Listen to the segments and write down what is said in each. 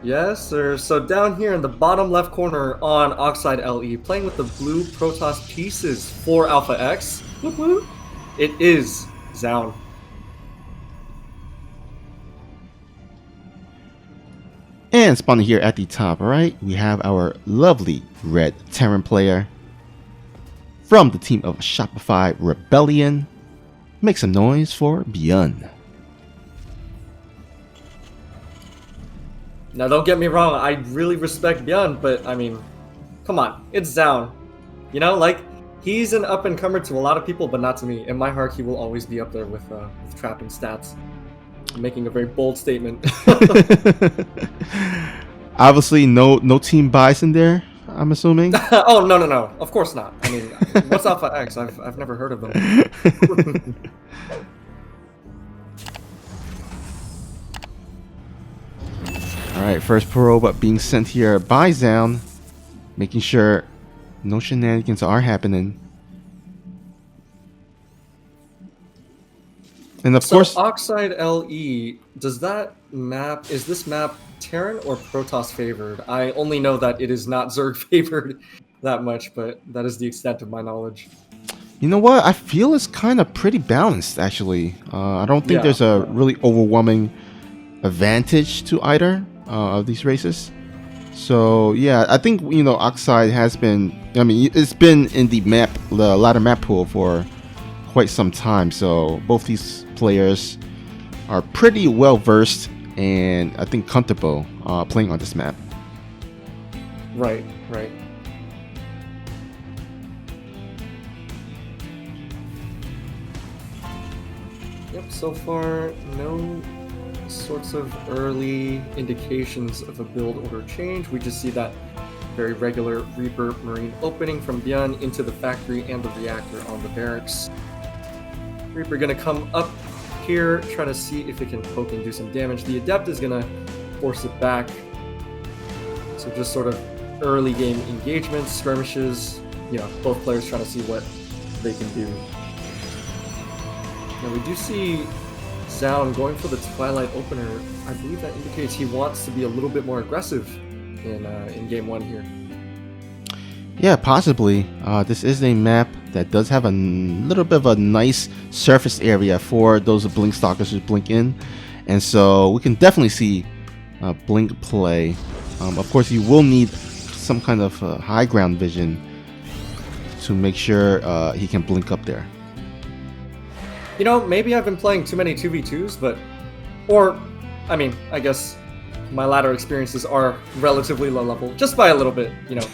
Yes, sir. So down here in the bottom left corner on Oxide LE, playing with the blue Protoss pieces for Alpha X, whoop whoop, it is ZOUN. And spawning here at the top, right, we have our lovely red Terran player from the team of Shopify Rebellion. Make some noise for BYUN. Now, don't get me wrong, I really respect BYUN, but I mean, come on, it's ZOUN. You know, like, he's an up-and-comer to a lot of people, but not to me. In my heart, he will always be up there with trapping stats. I'm making a very bold statement. Obviously, no team bias in there, I'm assuming. Oh, no. Of course not. I mean, what's Alpha X? I've never heard of them. Alright, first probe being sent here by ZOUN, making sure no shenanigans are happening. And of course, Oxide LE, does that map, is this map Terran or Protoss favored? I only know that it is not Zerg favored that much, but that is the extent of my knowledge. you know what? I feel it's kind of pretty balanced, actually. I don't think there's a really overwhelming advantage to either of these races. So yeah, I think, you know, Oxide has been, I mean, it's been in the ladder map pool for quite some time. So both these players are pretty well versed and I think comfortable playing on this map. Right. Yep, so far, no sorts of early indications of a build order change. We just see that very regular Reaper Marine opening from BYUN into the factory and the reactor on the barracks. Reaper gonna come up here, try to see if it can poke and do some damage. The Adept is gonna force it back. So just sort of early game engagements, skirmishes, you know, both players trying to see what they can do. Now we do see ZOUN going for the Twilight opener. I believe that indicates he wants to be a little bit more aggressive in game one here. Yeah, possibly. This is a map that does have a little bit of a nice surface area for those blink stalkers to blink in, and so we can definitely see blink play. Of course, you will need some kind of high ground vision to make sure he can blink up there. You know, maybe I've been playing too many 2v2s, or, I mean, I guess my ladder experiences are relatively low level, just by a little bit, you know.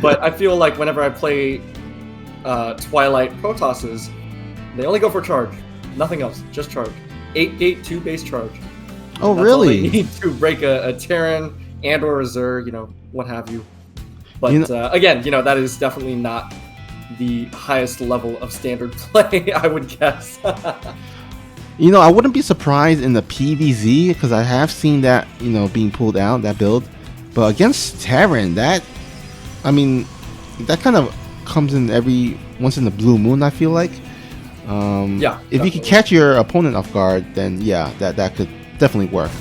But I feel like whenever I play Twilight Protosses, they only go for charge, nothing else, just charge. 8 gate, 2 base charge. Oh, That's really? all they need to break a Terran and or a Zerg, you know, what have you. But again, you know, that is definitely not the highest level of standard play, I would guess. You know, I wouldn't be surprised in the PvZ because I have seen that, you know, being pulled out, that build. But against Terran, that, I mean, that kind of comes in every once in the blue moon, I feel like. Yeah. If definitely. You can catch your opponent off guard, then yeah, that could definitely work.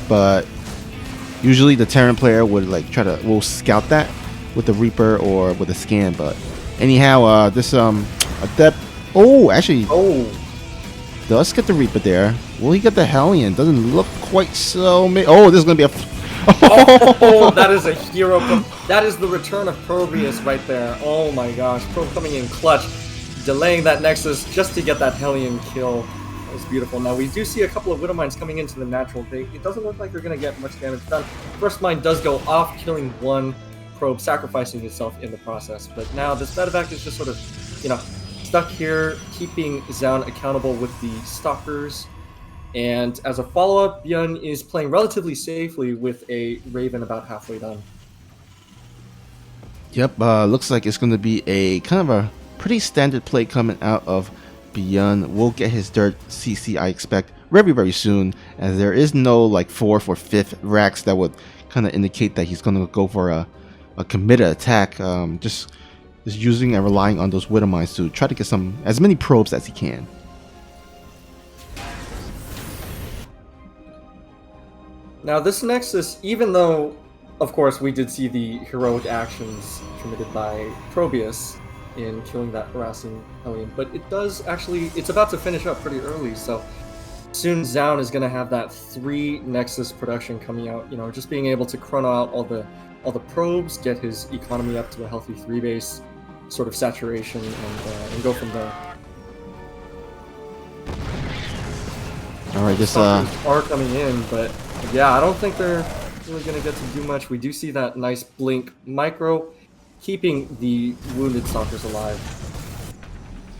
But usually the Terran player would will scout that with the Reaper or with a scan. But anyhow, this Adept, does get the Reaper there. Will he get the Hellion? Doesn't look quite so. Oh, this is gonna be a. Oh, that is a hero. That is the return of Probius right there. Oh my gosh, Probe coming in clutch, delaying that Nexus just to get that Hellion kill. That was beautiful. Now we do see a couple of Widow Mines coming into the natural bait. It doesn't look like they're gonna get much damage done. First mine does go off, killing one Probe, sacrificing itself in the process. But now this medevac is just sort of, you know, stuck here, keeping ZOUN accountable with the Stalkers. And as a follow-up, BYUN is playing relatively safely with a Raven about halfway done. Yep, looks like it's going to be a kind of a pretty standard play coming out of BYUN. We'll get his third CC, I expect, very, very soon, as there is no like 4th or 5th racks that would kind of indicate that he's going to go for a committed attack. Just using and relying on those Widow Mines to try to get as many probes as he can. Now this Nexus, even though, of course, we did see the heroic actions committed by Probius in killing that harassing Hellion, but it does actually, it's about to finish up pretty early, so soon ZOUN is going to have that 3 Nexus production coming out, you know, just being able to chrono out all the probes, get his economy up to a healthy 3 base sort of saturation, and go from there. All right, this are coming in, but yeah, I don't think they're really going to get to do much. We do see that nice blink micro keeping the wounded stalkers alive.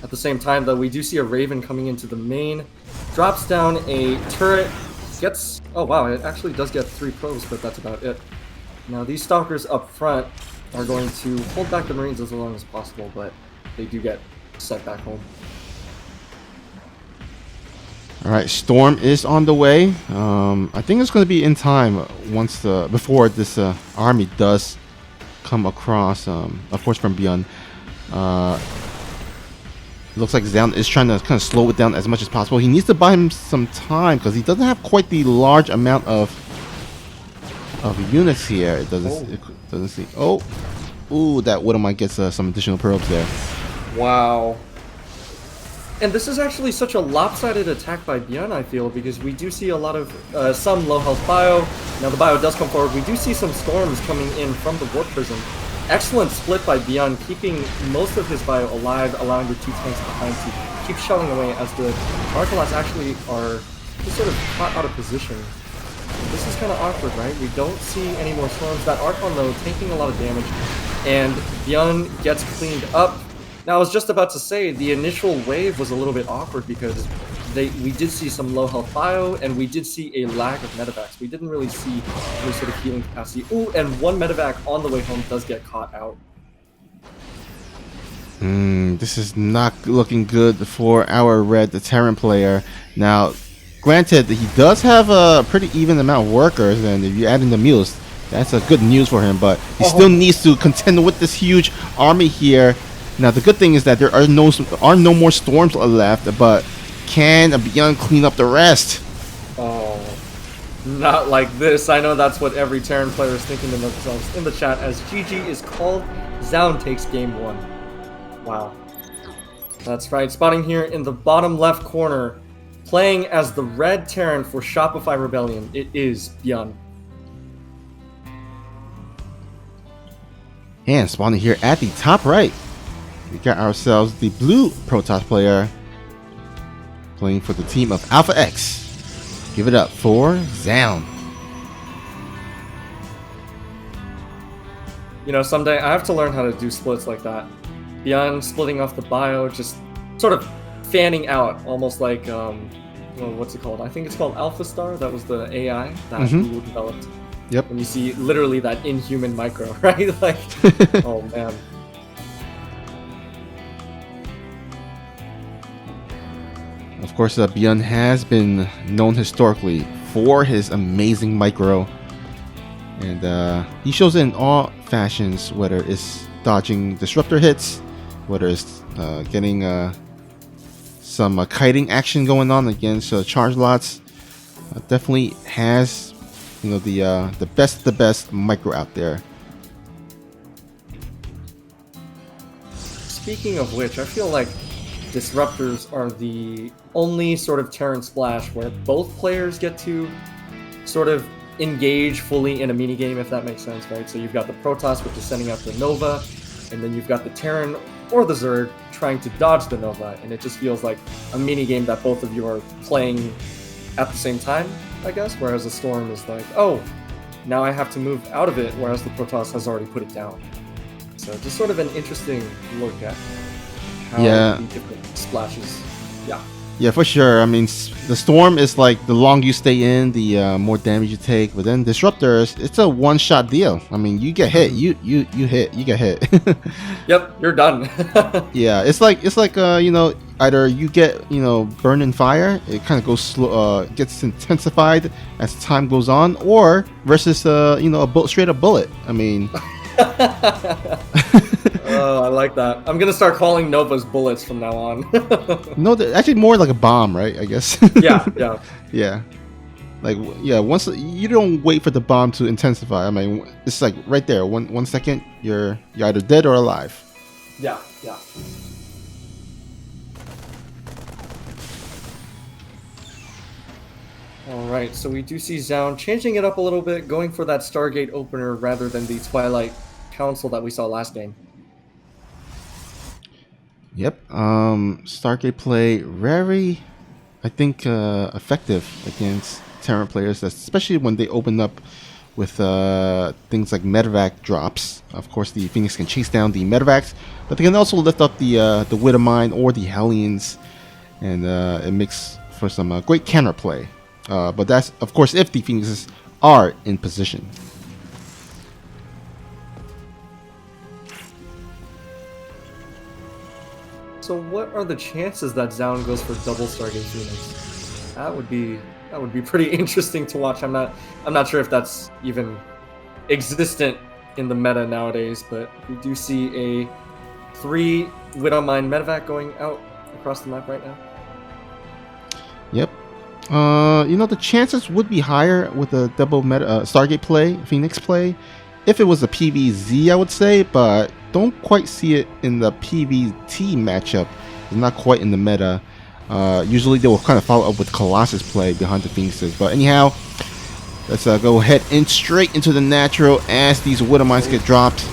At the same time, though, we do see a Raven coming into the main, drops down a turret, gets... oh wow, it actually does get 3 probes, but that's about it. Now these stalkers up front are going to hold back the Marines as long as possible, but they do get sent back home. All right, Storm is on the way. I think it's going to be in time once before this army does come across. Of course, from BYUN. Looks like ZOUN is trying to kind of slow it down as much as possible. He needs to buy him some time because he doesn't have quite the large amount of units here. It doesn't see. Oh, ooh, that Widow might get some additional probes there. Wow. And this is actually such a lopsided attack by BYUN, I feel, because we do see a lot of, some low health bio. Now the bio does come forward. We do see some storms coming in from the warp prison. Excellent split by BYUN, keeping most of his bio alive, allowing the 2 tanks behind to keep shelling away as the Arcalas actually are just sort of caught out of position. This is kind of awkward, right? We don't see any more storms. That Archon, though, taking a lot of damage, and BYUN gets cleaned up. Now, I was just about to say, the initial wave was a little bit awkward because we did see some low health bio, and we did see a lack of medevacs. We didn't really see any sort of healing capacity. Ooh, and 1 medevac on the way home does get caught out. This is not looking good for our red, the Terran player. Now, granted, he does have a pretty even amount of workers, and if you add in the mules, that's a good news for him, but he still needs to contend with this huge army here. Now the good thing is that there are no more storms left, but can BYUN clean up the rest? Oh, not like this. I know that's what every Terran player is thinking to themselves in the chat as GG is called. ZOUN takes game 1. Wow. That's right. Spotting here in the bottom left corner, playing as the red Terran for Shopify Rebellion, it is BYUN. And spawning here at the top right, we got ourselves the blue Protoss player playing for the team of Alpha X. Give it up for ZOUN. You know, someday I have to learn how to do splits like that. BYUN splitting off the bio, just sort of fanning out, almost like, well, what's it called? I think it's called Alpha Star. That was the AI that Google developed. Yep. And you see literally that inhuman micro, right? Like, oh man. Of course, BYUN has been known historically for his amazing micro, and he shows it in all fashions, whether it's dodging disruptor hits, whether it's getting some kiting action going on against charge lots. Definitely has, you know, the best micro out there. Speaking of which, I feel like disruptors are the only sort of Terran splash where both players get to sort of engage fully in a minigame, if that makes sense, right? So you've got the Protoss, which is sending out the Nova, and then you've got the Terran or the Zerg trying to dodge the Nova, and it just feels like a minigame that both of you are playing at the same time, I guess, whereas the Storm is like, oh, now I have to move out of it, whereas the Protoss has already put it down. So just sort of an interesting look at how the different splashes. Yeah, for sure. I mean, the Storm is like the longer you stay in, the more damage you take. But then Disruptors, it's a one-shot deal. I mean, you get hit, you get hit. Yep, you're done. Yeah, it's like you know, either you get, you know, burned in fire, it kind of goes slow, gets intensified as time goes on, or versus you know, straight up bullet. I mean. Oh, I like that. I'm gonna start calling Novas bullets from now on. No, actually more like a bomb, right? I guess. Yeah. Like, yeah, once you don't wait for the bomb to intensify. I mean, it's like right there. One second, you're either dead or alive. Yeah, yeah. Alright, so we do see ZOUN changing it up a little bit, going for that Stargate opener rather than the Twilight Council that we saw last game. Yep. Stargate play very, I think, effective against Terran players, especially when they open up with things like medevac drops. Of course, the Phoenix can chase down the medevacs, but they can also lift up the Widowmine or the Hellions, and it makes for some great counterplay. But that's, of course, if the Phoenixes are in position. So what are the chances that ZOUN goes for double Stargate Phoenix? That would be pretty interesting to watch. I'm not sure if that's even existent in the meta nowadays, but we do see a 3 Widowmine medevac going out across the map right now. Yep. You know, the chances would be higher with a double Stargate play, Phoenix play, if it was a PvZ, I would say, but don't quite see it in the PvT matchup. It's not quite in the meta. Usually they will kind of follow up with Colossus play behind the Phoenixes. But anyhow, let's go ahead and straight into the natural as these Widowmines get dropped.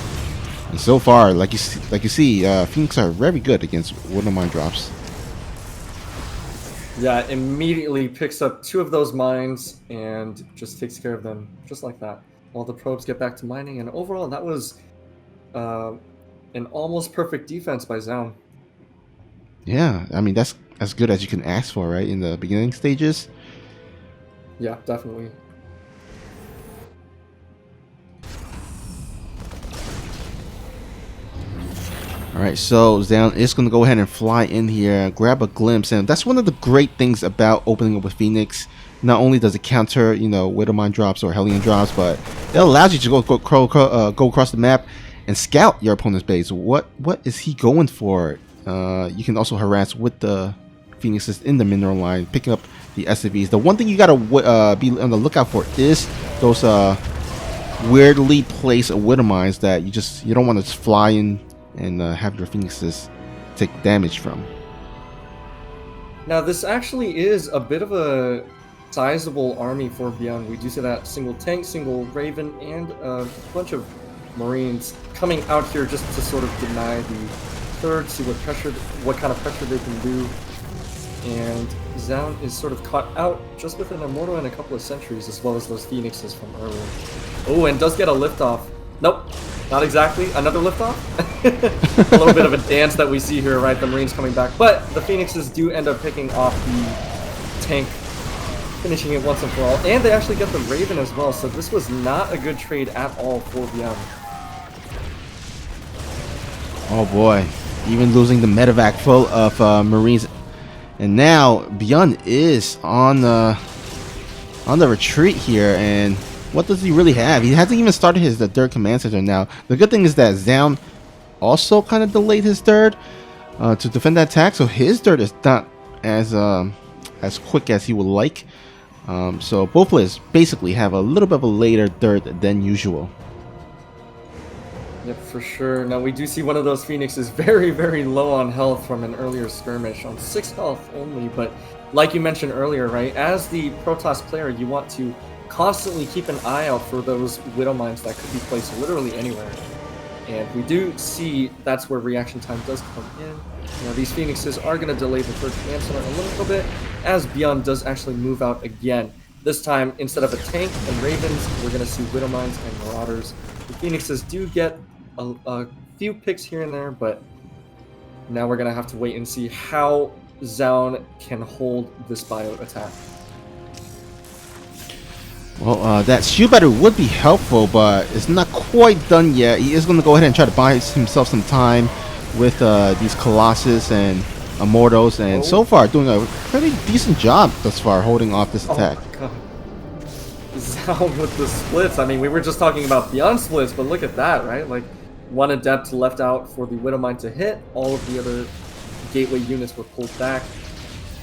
And so far, like you see, Phoenix are very good against Widowmine drops. Yeah, immediately picks up 2 of those mines and just takes care of them just like that. While the probes get back to mining, and overall that was an almost perfect defense by ZOUN. Yeah, I mean, that's as good as you can ask for, right, in the beginning stages. Yeah, definitely. Alright, so ZOUN is going to go ahead and fly in here, grab a glimpse, and that's one of the great things about opening up with Phoenix. Not only does it counter, you know, Widowmine drops or Hellion drops, but it allows you to go across the map and scout your opponent's base. What is he going for? You can also harass with the Phoenixes in the mineral line, picking up the SCVs. The one thing you gotta be on the lookout for is those weirdly placed Widowmines that you don't want to just fly in and have your Phoenixes take damage from. Now this actually is a bit of a sizable army for BYUN. We do see that single tank, single Raven, and a bunch of Marines coming out here just to sort of deny the third, see what kind of pressure they can do. And ZOUN is sort of caught out just with an Immortal and a couple of sentries, as well as those Phoenixes from earlier. Oh, and does get a liftoff. Nope, not exactly. Another liftoff? A little bit of a dance that we see here, right? The Marines coming back. But the Phoenixes do end up picking off the tank, finishing it once and for all. And they actually get the Raven as well, so this was not a good trade at all for BYUN. Oh boy, even losing the medevac full of Marines. And now BYUN is on the retreat here, and what does he really have? He hasn't even started his third command center now. The good thing is that ZOUN also kind of delayed his third to defend that attack, so his third is not as quick as he would like. So both players basically have a little bit of a later third than usual. Yep, for sure. Now we do see one of those Phoenixes very, very low on health from an earlier skirmish, on 6 health only, but like you mentioned earlier, right, as the Protoss player, you want to constantly keep an eye out for those Widowmines that could be placed literally anywhere. And we do see that's where reaction time does come in. Now these Phoenixes are going to delay the third command center a little bit, as BYUN does actually move out again. This time, instead of a tank and Ravens, we're going to see Widowmines and Marauders. The Phoenixes do get a few picks here and there, but now we're going to have to wait and see how ZOUN can hold this bio attack. Well, that shield battery would be helpful, but it's not quite done yet. He is going to go ahead and try to buy himself some time with these Colossus and Immortals, and so far doing a pretty decent job thus far holding off this attack. Oh, ZOUN with the splits. I mean, we were just talking about BYUN splits, but look at that, right? Like, one Adept left out for the Widowmine to hit. All of the other gateway units were pulled back.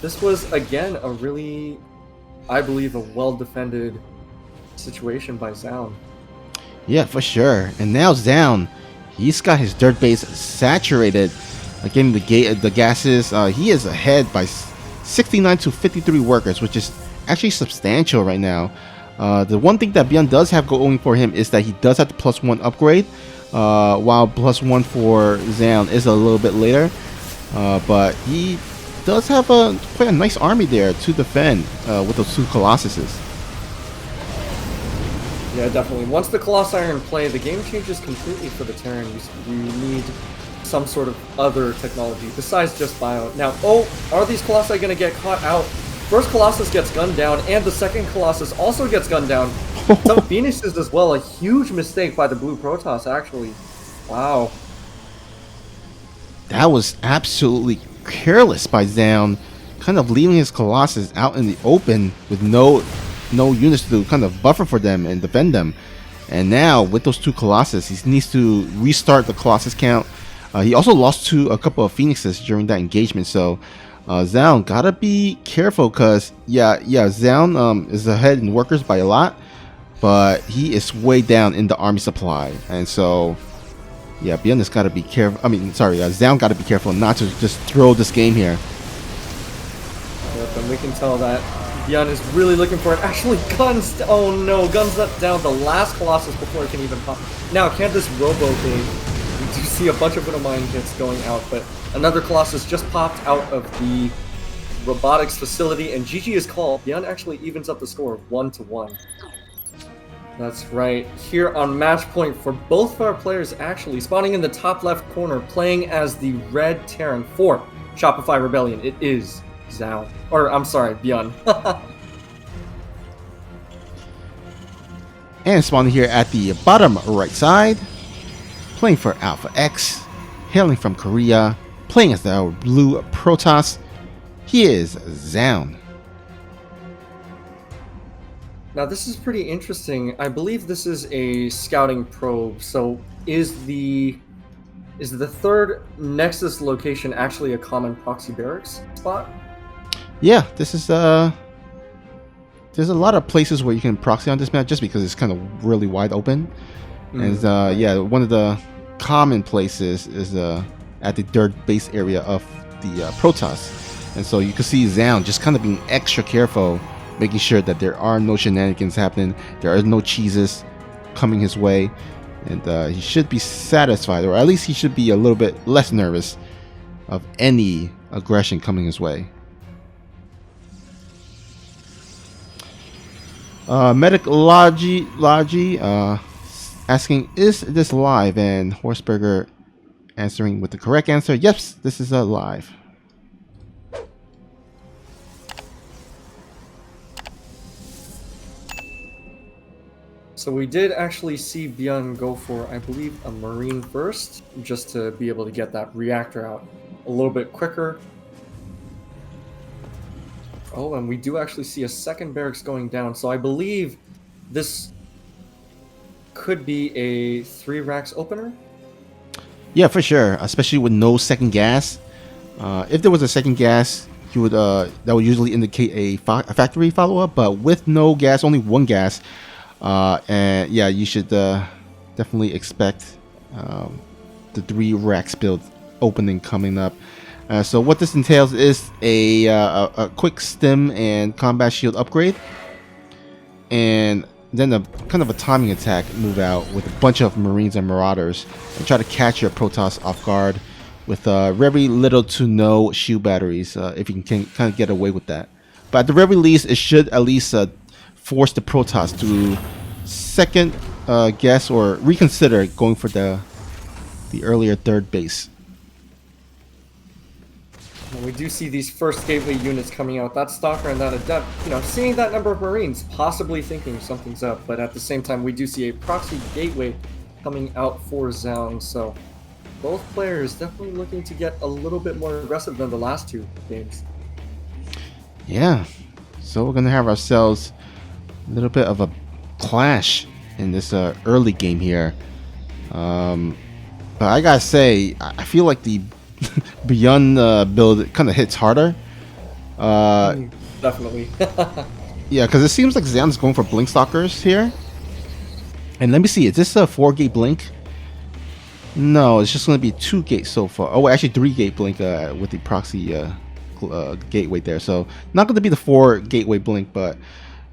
This was, again, a really I believe, a well-defended situation by ZOUN. Yeah, for sure. And now ZOUN, he's got his dirt base saturated. Getting the gases. He is ahead by 69 to 53 workers, which is actually substantial right now. The one thing that BYUN does have going for him is that he does have the +1 upgrade, while +1 for ZOUN is a little bit later. But he does have quite a nice army there to defend with those 2 Colossuses. Yeah, definitely. Once the Colossi are in play, the game changes completely for the Terran. You need some sort of other technology besides just bio. Now, are these Colossi going to get caught out? First Colossus gets gunned down, and the second Colossus also gets gunned down. Some Phoenixes as well. A huge mistake by the blue Protoss, actually. Wow. That was absolutely careless by ZOUN, kind of leaving his Colossus out in the open with no units to kind of buffer for them and defend them. And now with those 2 Colossus, he needs to restart the Colossus count. He also lost to a couple of Phoenixes during that engagement, so ZOUN gotta be careful, because ZOUN is ahead in workers by a lot, but he is way down in the army supply. And so yeah, BYUN has got to be careful. ZOUN got to be careful not to just throw this game here. Yep, and we can tell that BYUN is really looking for it. Actually, guns. Oh no, guns down the last Colossus before it can even pop. Now, can this Robo thing? We do see a bunch of mine hits going out, but another Colossus just popped out of the robotics facility, and GG is called. BYUN actually evens up the score 1-1. That's right. Here on match point for both of our players, actually spawning in the top left corner, playing as the red Terran for Shopify Rebellion. It is ZOUN. Or, I'm sorry, BYUN. And spawning here at the bottom right side, playing for Alpha X, hailing from Korea, playing as the blue Protoss. He is ZOUN. Now this is pretty interesting. I believe this is a scouting probe. So is the 3rd Nexus location actually a common proxy barracks spot? Yeah, this is there's a lot of places where you can proxy on this map just because it's kind of really wide open. And yeah, one of the common places is at the dirt base area of the Protoss. And so you can see ZOUN just kind of being extra careful, making sure that there are no shenanigans happening, there are no cheeses coming his way, and he should be satisfied, or at least he should be a little bit less nervous of any aggression coming his way. Medic Logi asking, is this live? And Horseburger answering with the correct answer, yes, this is live. So we did actually see BYUN go for, I believe, a Marine first, just to be able to get that reactor out a little bit quicker. Oh, and we do actually see a second barracks going down, so I believe this could be a 3 racks opener? Yeah, for sure, especially with no second gas. If there was a second gas, you would that would usually indicate a factory follow-up, but with no gas, only 1 gas, and yeah, you should definitely expect the 3 racks build opening coming up. So what this entails is a quick stim and combat shield upgrade, and then a kind of a timing attack move out with a bunch of Marines and Marauders and try to catch your Protoss off guard with very little to no shield batteries, if you can kind of get away with that. But at the very least, it should at least force the Protoss to second guess or reconsider going for the earlier 3rd base. And we do see these first gateway units coming out. That Stalker and that Adept, seeing that number of Marines, possibly thinking something's up. But at the same time, we do see a proxy gateway coming out for ZOUN. So both players definitely looking to get a little bit more aggressive than the last 2 games. Yeah, so we're going to have ourselves a little bit of a clash in this early game here. But I gotta say, I feel like the BYUN build kind of hits harder. Definitely. Yeah, because it seems like ZOUN's going for Blink Stalkers here. And let me see, is this a 4-gate Blink? No, it's just going to be 2 gates so far. Oh, actually 3 gate Blink with the proxy gateway there. So not going to be the 4 gateway Blink, but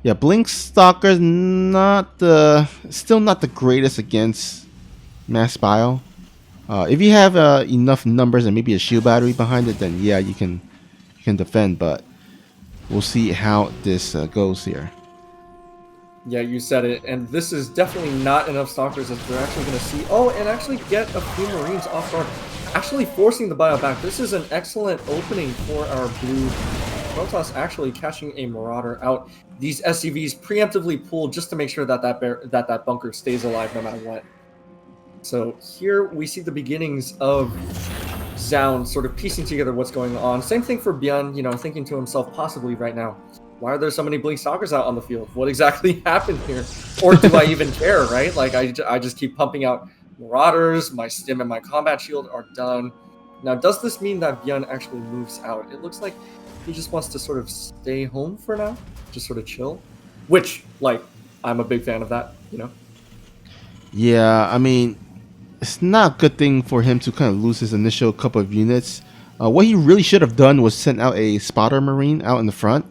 yeah, Blink Stalkers still not the greatest against Mass Bio. If you have enough numbers and maybe a shield battery behind it, then yeah, you can defend. But we'll see how this goes here. Yeah, you said it, and this is definitely not enough Stalkers that they're actually going to see. Oh, and actually get a few Marines off guard, actually forcing the bio back. This is an excellent opening for our blue. Protoss actually catching a Marauder out. These SCVs preemptively pulled just to make sure that that bunker stays alive no matter what. So here we see the beginnings of ZOUN sort of piecing together what's going on. Same thing for BYUN, you know, thinking to himself possibly right now, why are there so many Blink Stalkers out on the field? What exactly happened here? Or do I even care, right? Like, I just keep pumping out Marauders, my stim and my combat shield are done. Now, does this mean that BYUN actually moves out? It looks like he just wants to sort of stay home for now, just sort of chill. Which, like, I'm a big fan of that, you know? Yeah, I mean, it's not a good thing for him to kind of lose his initial couple of units. What he really should have done was sent out a spotter Marine out in the front.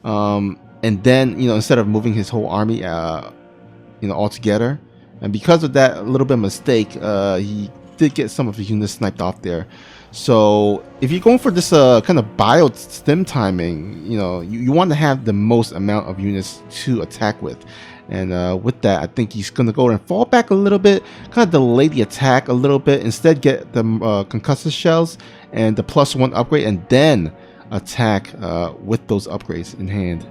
And then, you know, instead of moving his whole army, you know, all together, and because of that little bit of mistake, he did get some of the units sniped off there. So if you're going for this kind of bio stim timing, you know, you want to have the most amount of units to attack with. And with that, I think he's going to go and fall back a little bit, kind of delay the attack a little bit, instead get the concussive shells and the +1 upgrade, and then attack with those upgrades in hand.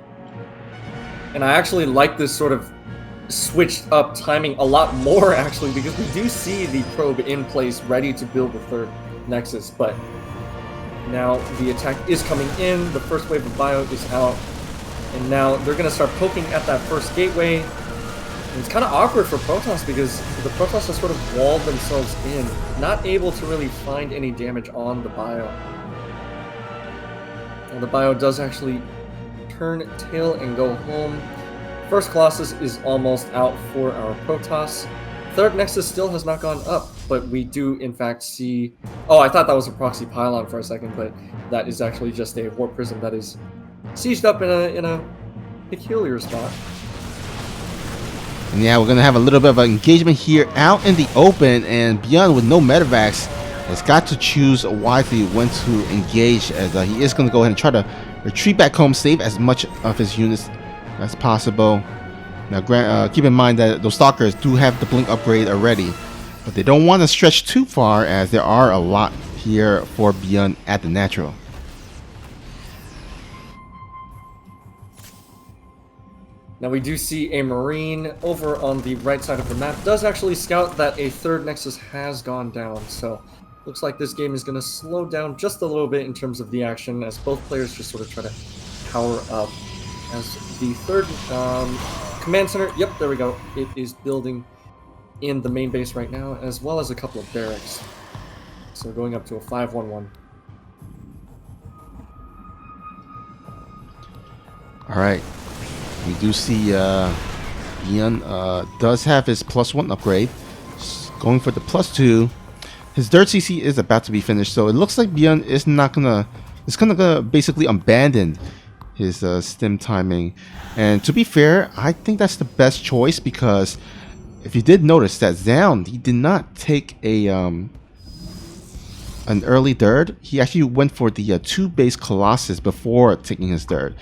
And I actually like this sort of switched up timing a lot more, actually, because we do see the probe in place ready to build the 3rd Nexus, but now the attack is coming in, the first wave of bio is out, and now they're going to start poking at that first gateway. And it's kind of awkward for Protoss because the Protoss have sort of walled themselves in, not able to really find any damage on the bio. And the bio does actually turn tail and go home. First Colossus is almost out for our Protoss. 3rd Nexus still has not gone up, but we do in fact see... Oh, I thought that was a proxy pylon for a second, but that is actually just a warp prism that is sieged up in a peculiar spot. And yeah, we're going to have a little bit of an engagement here out in the open, and BYUN with no medevacs has got to choose wisely when to engage, as he is going to go ahead and try to retreat back home, save as much of his units as possible. Now, keep in mind that those Stalkers do have the Blink upgrade already, but they don't want to stretch too far, as there are a lot here for BYUN at the natural. Now we do see a Marine over on the right side of the map does actually scout that a 3rd Nexus has gone down, so looks like this game is going to slow down just a little bit in terms of the action, as both players just sort of try to power up. As the 3rd command center, yep, there we go, it is building in the main base right now, as well as a couple of barracks. So going up to a 5-1-1. Alright, we do see BYUN does have his +1 upgrade, going for the +2. His dirt CC is about to be finished, so it looks like BYUN is not gonna... It's gonna basically abandon his stim timing. And to be fair, I think that's the best choice, because if you did notice that ZOUN, he did not take a an early dirt. He actually went for the 2 base Colossus before taking his dirt.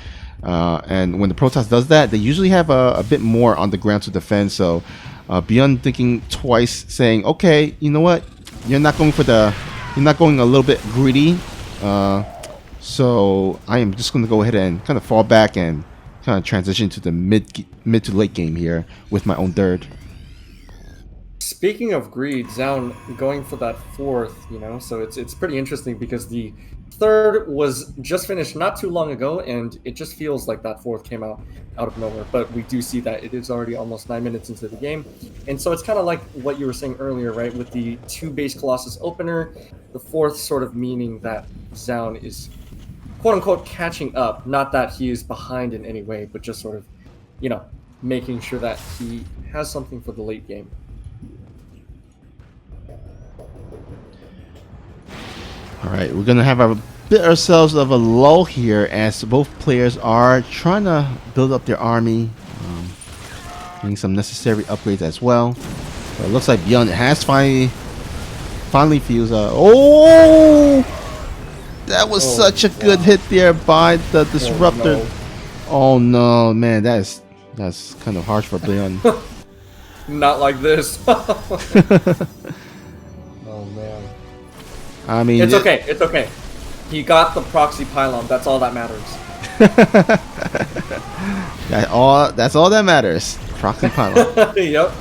And when the Protoss does that, they usually have a bit more on the ground to defend. So BYUN thinking twice, saying, okay, you know what? You're not going a little bit greedy. So I am just going to go ahead and kind of fall back and kind of transition to the mid to late game here with my own dirt. Speaking of greed, ZOUN going for that 4th, you know, so it's pretty interesting because the 3rd was just finished not too long ago, and it just feels like that 4th came out of nowhere. But we do see that it is already almost 9 minutes into the game, and so it's kind of like what you were saying earlier, right? With the 2 base Colossus opener, the 4th sort of meaning that ZOUN is quote-unquote catching up. Not that he is behind in any way, but just sort of, you know, making sure that he has something for the late game. All right, we're gonna have a bit ourselves of a lull here as both players are trying to build up their army, getting some necessary upgrades as well. But it looks like BYUN has finally fused. Oh, that was such a good hit there by the disruptor. Oh no, man, that's kind of harsh for BYUN. Not like this. Oh man. I mean, it's okay. It's okay. He got the proxy pylon. That's all that matters. That's all that matters. Proxy pylon. Yep.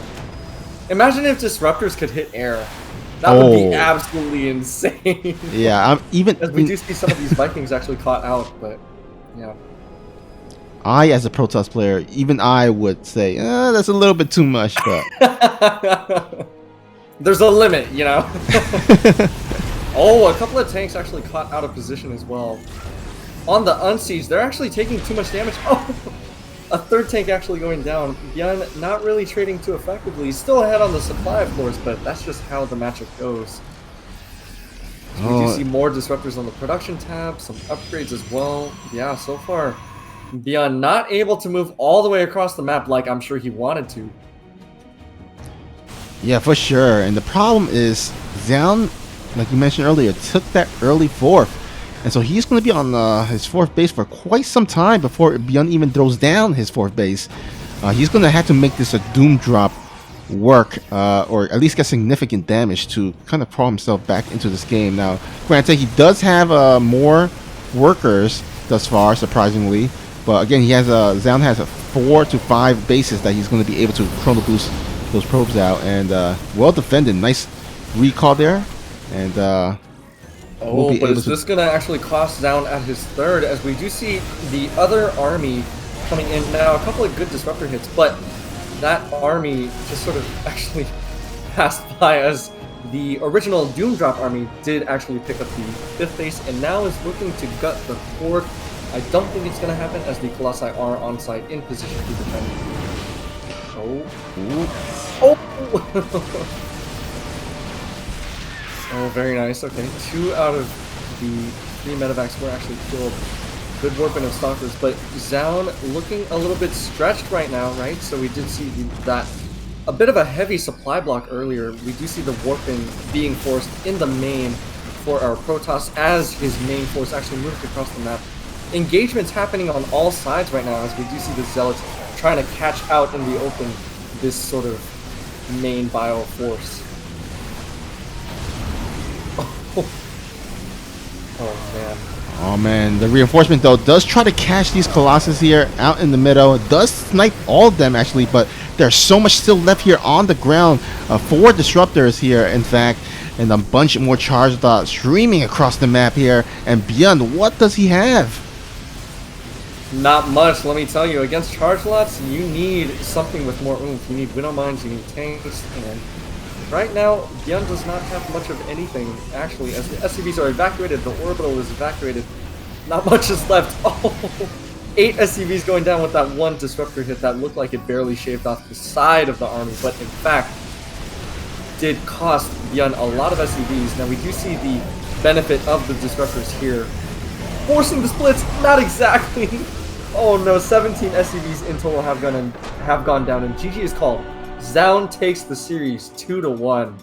Imagine if disruptors could hit air. That would be absolutely insane. Yeah, I'm even. As we do see some of these Vikings actually caught out, but yeah. I, as a Protoss player, even I would say that's a little bit too much, but there's a limit, you know. Oh, a couple of tanks actually caught out of position as well. On the unsiege, they're actually taking too much damage. Oh, a third tank actually going down. BYUN not really trading too effectively. He's still ahead on the supply of floors, but that's just how the matchup goes. So we do see more disruptors on the production tab, some upgrades as well. Yeah, so far, BYUN not able to move all the way across the map like I'm sure he wanted to. Yeah, for sure. And the problem is ZOUN, like you mentioned earlier, took that early fourth. And so he's going to be on his fourth base for quite some time before BYUN even throws down his fourth base. He's going to have to make this a doom drop work, or at least get significant damage to kind of crawl himself back into this game. Now, granted, he does have more workers thus far, surprisingly. But again, he has ZOUN has 4 to 5 bases that he's going to be able to chrono boost those probes out. And well defended. Nice recall there. And oh, but is this going to actually cost ZOUN at his third, as we do see the other army coming in now? A couple of good disruptor hits, but that army just sort of actually passed by, as the original Doom Drop army did actually pick up the 5th base and now is looking to gut the 4th. I don't think it's going to happen, as the Colossi are on site in position to defend. Oh! Oh, very nice. Okay, 2 out of the 3 medevacs were actually killed. Good warping of stalkers, but ZOUN looking a little bit stretched right now, right? So we did see that a bit of a heavy supply block earlier. We do see the warping being forced in the main for our Protoss as his main force actually moved across the map. Engagements happening on all sides right now, as we do see the Zealots trying to catch out in the open this sort of main bio force. Oh man. Oh man, the reinforcement though does try to catch these Colossus here out in the middle. It does snipe all of them actually, but there's so much still left here on the ground. 4 disruptors here, in fact, and a bunch more charge dots streaming across the map here. And BYUN, what does he have? Not much, let me tell you. Against charge lots, you need something with more oomph. You need Widow Mines, you need tanks, and right now, BYUN does not have much of anything, actually. As the SCVs are evacuated, the orbital is evacuated. Not much is left. Oh, 8 SCVs going down with that 1 disruptor hit that looked like it barely shaved off the side of the army, but in fact, did cost BYUN a lot of SCVs. Now we do see the benefit of the disruptors here. Forcing the splits, not exactly. Oh no, 17 SCVs in total have gone down, and GG is called. ZOUN takes the series 2-1.